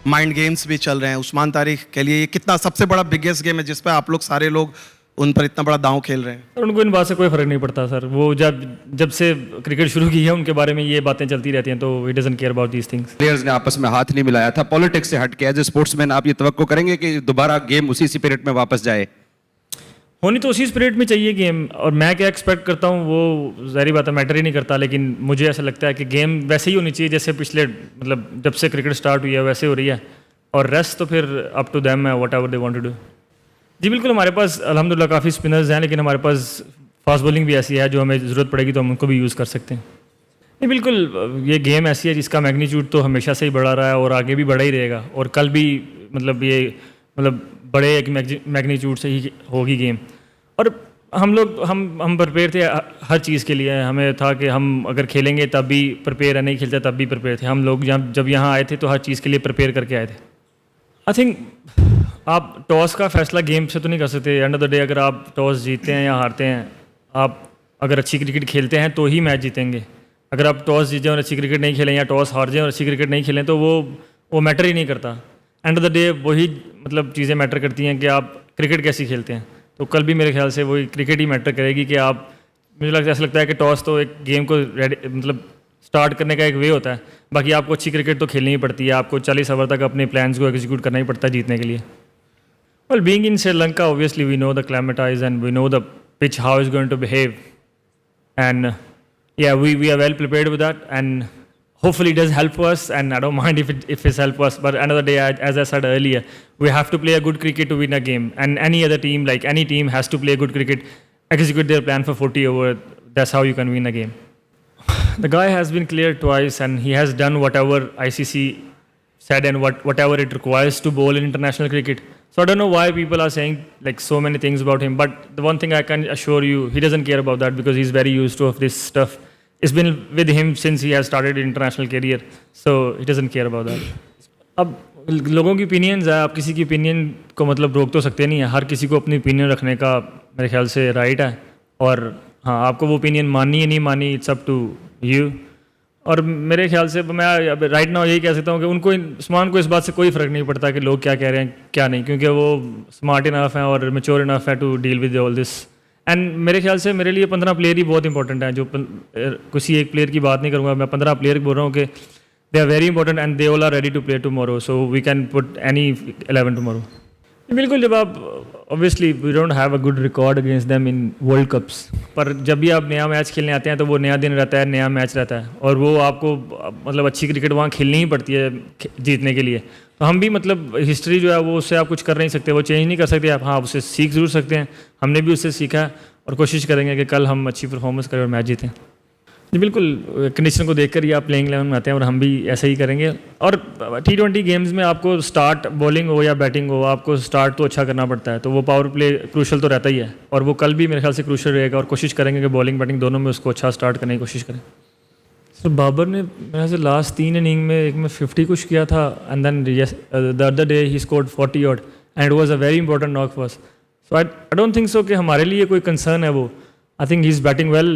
Mind games भी चल रहे हैं। उस्मान तारिक के लिए ये कितना सबसे बड़ा बिगेस्ट गेम है जिस पे आप लोग सारे लोग उन पर इतना बड़ा दांव खेल रहे हैं। सर उनको इन बात से कोई फ़र्क नहीं पड़ता सर। वो जब से क्रिकेट शुरू की है उनके बारे में ये बातें चलती रहती हैं, तो he doesn't care about these things. Players ने आपस में हाथ नहीं मिलाया था। पॉलिटिक्स से हट के एज ए स्पोर्ट्समैन आप ये तवक्को करेंगे कि दोबारा गेम उसी स्पिरिट में वापस जाए? होनी तो उसी स्पिरिट में चाहिए गेम, और मैं क्या एक्सपेक्ट करता हूँ वो ज़ाहिर बात है मैटर ही नहीं करता, लेकिन मुझे ऐसा लगता है कि गेम वैसे ही होनी चाहिए जैसे पिछले मतलब जब से क्रिकेट स्टार्ट हुई है वैसे हो रही है, और रेस्ट तो फिर अप टू देम है whatever they want to do. जी बिल्कुल, हमारे पास अल्हम्दुलिल्लाह काफ़ी स्पिनर्स हैं, लेकिन हमारे पास फास्ट बॉलिंग भी ऐसी है जो हमें ज़रूरत पड़ेगी तो हम उनको भी यूज़ कर सकते हैं। नहीं बिल्कुल, ये गेम ऐसी है जिसका मैग्नीट्यूड तो हमेशा से ही बढ़ा रहा है और आगे भी बढ़ा ही रहेगा, और कल भी मतलब ये मतलब बड़े एक मैग्नीट्यूड से ही होगी गेम। और हम लोग हम प्रिपेयर थे हर चीज़ के लिए। हमें था कि हम अगर खेलेंगे तब भी प्रिपेयर है, नहीं खेलते तब भी प्रिपेयर थे। हम लोग जब यहाँ आए थे तो हर चीज़ के लिए प्रिपेयर करके आए थे। आई थिंक आप टॉस का फैसला गेम से तो नहीं कर सकते। एंड ऑफ द डे अगर आप टॉस जीतते हैं या हारते हैं, आप अगर अच्छी क्रिकेट खेलते हैं तो ही मैच जीतेंगे। अगर आप टॉस जीतें और अच्छी क्रिकेट नहीं खेलें, या टॉस हार जाएं और अच्छी क्रिकेट नहीं खेलें, तो वो मैटर ही नहीं करता। एंड ऑफ द डे वही मतलब चीज़ें मैटर करती हैं कि आप क्रिकेट कैसी खेलते हैं। तो कल भी मेरे ख्याल से वही क्रिकेट ही मैटर करेगी कि आप, मुझे ऐसा लगता है कि टॉस तो एक गेम को मतलब स्टार्ट करने का एक वे होता है, बाकी आपको अच्छी क्रिकेट तो खेलनी ही पड़ती है। आपको 40 ओवर तक अपने प्लान्स को एग्जीक्यूट करना ही पड़ता है जीतने के लिए। Well being in Sri Lanka obviously we know the climatise and we know the pitch how is going to behave, and yeah we are well prepared with that, and hopefully it does help us, and I don't mind if it's help us. But another day, as I said earlier, we have to play a good cricket to win a game, and any other team, like any team, has to play a good cricket, execute their plan for 40 over. That's how you can win a game. The guy has been cleared twice, and he has done whatever ICC said and whatever it requires to bowl in international cricket. So I don't know why people are saying like so many things about him, but the one thing I can assure you, he doesn't care about that because he's very used to of this stuff. It's been with him since he has started his international career, so he doesn't care about that. अब लोगों की opinions है, आप किसी की opinion को मतलब रोक तो सकते नहीं है। हर किसी को अपनी ओपिनियन रखने का मेरे ख्याल से राइट है, और हाँ आपको वो ओपिनियन माननी है नहीं माननी, इट्स अप टू यू। और मेरे ख्याल से मैं अब राइट नाउ यही कह सकता हूँ कि उनको उस्मान को इस बात से कोई फ़र्क नहीं पड़ता कि लोग क्या कह रहे हैं क्या नहीं, क्योंकि वो स्मार्ट इनफ है और मेच्योर इनफ है to deal with all this. And मेरे ख्याल से मेरे लिए 15 प्लेयर ही बहुत इंपॉर्टेंट हैं। जो किसी एक प्लेयर की बात नहीं करूँगा, मैं 15 प्लेयर बोल रहा हूँ कि they are very important and they all are ready to play tomorrow, so we can put any 11 tomorrow. बिल्कुल, जब आप obviously we don't have a good record against them in World Cups, पर जब भी आप नया मैच खेलने आते हैं तो वो नया दिन रहता है, नया मैच रहता है, और वो आपको मतलब अच्छी क्रिकेट वहाँ खेलनी ही पड़ती है जीतने के लिए। तो हम भी मतलब हिस्ट्री जो है वो उससे आप कुछ कर नहीं सकते, वो चेंज नहीं कर सकते आप। हाँ उससे सीख ज़रूर सकते हैं, हमने भी उससे सीखा है और कोशिश करेंगे कि कल हम अच्छी परफॉर्मेंस करें और मैच जीतें। जी बिल्कुल, कंडीशन को देखकर ही आप प्लेइंग 11 में आते हैं और हम भी ऐसा ही करेंगे। और T20 गेम्स में आपको स्टार्ट बॉलिंग हो या बैटिंग हो, आपको स्टार्ट तो अच्छा करना पड़ता है, तो वो पावर प्ले क्रूशल तो रहता ही है, और वो कल भी मेरे ख्याल से क्रूशल रहेगा, और कोशिश करेंगे कि बॉलिंग बैटिंग दोनों में उसको अच्छा स्टार्ट करने की कोशिश करें। सर बाबर ने मेरे ख्याल से लास्ट 3 इनिंग में एक में 50 कुछ किया था, and then the other day he scored 40 odd, and it was a very important knock for us. So I don't think so कि हमारे लिए कोई कंसर्न है वो। I think he's batting well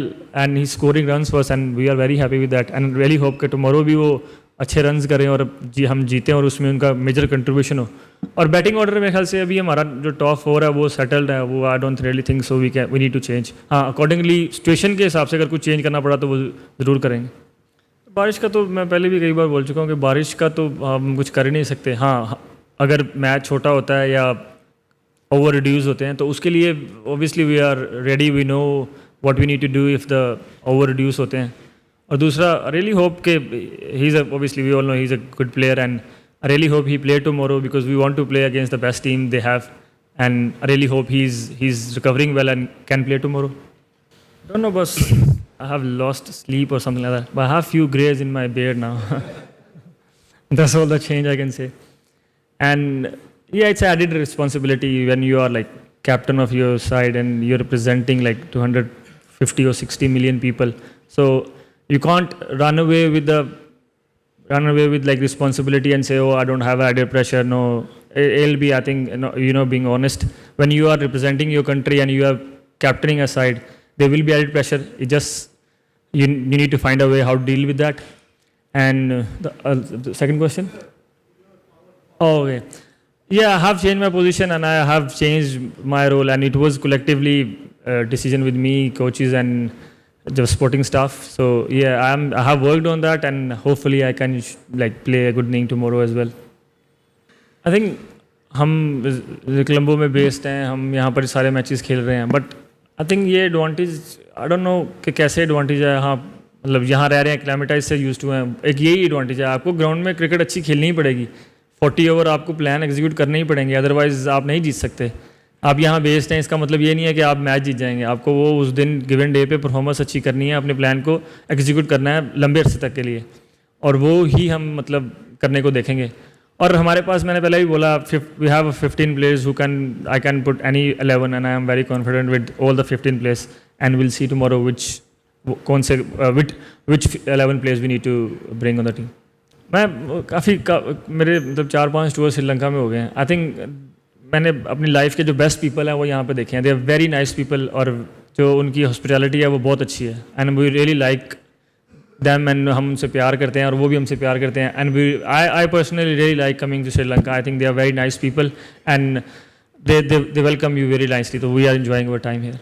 and he's scoring runs for us, and we are very happy with that, and really hope कि tomorrow भी वो अच्छे runs करें और हम जीतें और उसमें उनका मेजर कंट्रीब्यूशन हो। और बैटिंग ऑर्डर मेरे ख्याल से अभी हमारा जो टॉप 4 है वो सेटल्ड है, वो I don't really think so we need to change. हाँ अकॉर्डिंगली सिचुएशन के हिसाब से अगर कुछ चेंज करना पड़ा तो वो ज़रूर करेंगे। बारिश का तो मैं पहले भी कई बार बोल चुका हूँ कि बारिश का तो हम कुछ कर ही नहीं सकते। हाँ अगर मैच छोटा होता है या ओवर रिड्यूस होते हैं तो उसके लिए obviously we are ready, we know what we need to do if the over reduce होते हैं। और दूसरा रियली होप के he is obviously we all know he is a good player, and I really hope he play tomorrow because we want to play against the best team they have, and I really hope he is recovering well and can play tomorrow. Don't know, बस I have lost sleep or something like that, but I have few grays in my beard now. That's all the change I can say. And yeah, it's added responsibility when you are like captain of your side and you're representing like 250 or 60 million people. So you can't run away with like responsibility and say, oh, I don't have added pressure. No, it'll be, I think, being honest. When you are representing your country and you are captaining a side, there will be added pressure. It just you need to find a way how to deal with that. And the second question. Oh, okay. Yeah, I have changed my position and I have changed my role, and it was collectively decision with me, coaches, and the sporting staff. So yeah, I have worked on that, and hopefully I can like play a good inning tomorrow as well. I think हम कोलंबो में based हैं, हम यहाँ पर सारे matches खेल रहे हैं, बट आई थिंक ये एडवांटेज आई डोंट नो कि कैसे एडवांटेज है। हाँ मतलब यहाँ रह रहे हैं, क्लाइमेटाइज से यूज टू हैं, एक यही एडवांटेज है। आपको ग्राउंड में क्रिकेट अच्छी खेलनी ही पड़ेगी, 40 ओवर आपको प्लान एग्जीक्यूट करने ही पड़ेंगे, अदरवाइज आप नहीं जीत सकते। आप यहाँ बेस्ड हैं, इसका मतलब ये नहीं है कि आप मैच जीत जाएंगे। आपको वो उस दिन गिवन डे पे परफॉर्मेंस अच्छी करनी है, अपने प्लान को एग्जीक्यूट करना है लंबे अरसे तक के लिए, और वो ही हम मतलब करने को देखेंगे। और हमारे पास, मैंने पहले भी बोला, we have 15 players who can I can put any 11 and I am very confident with all the 15 players, and will see tomorrow कौन से which 11 players we need to bring on the team. मैं मेरे मतलब 4-5 tour Sri Lanka में हो गए हैं। I think मैंने अपनी लाइफ के जो बेस्ट पीपल हैं वो यहाँ पे देखे हैं। They are very nice people, और जो उनकी हॉस्पिटैलिटी है वो बहुत अच्छी है, and we really like them, and हम उनसे प्यार करते हैं और वो भी हमसे प्यार करते हैं। And I personally really like coming to Sri Lanka. I think they are very nice people and they welcome you very nicely, तो we are enjoying our time here.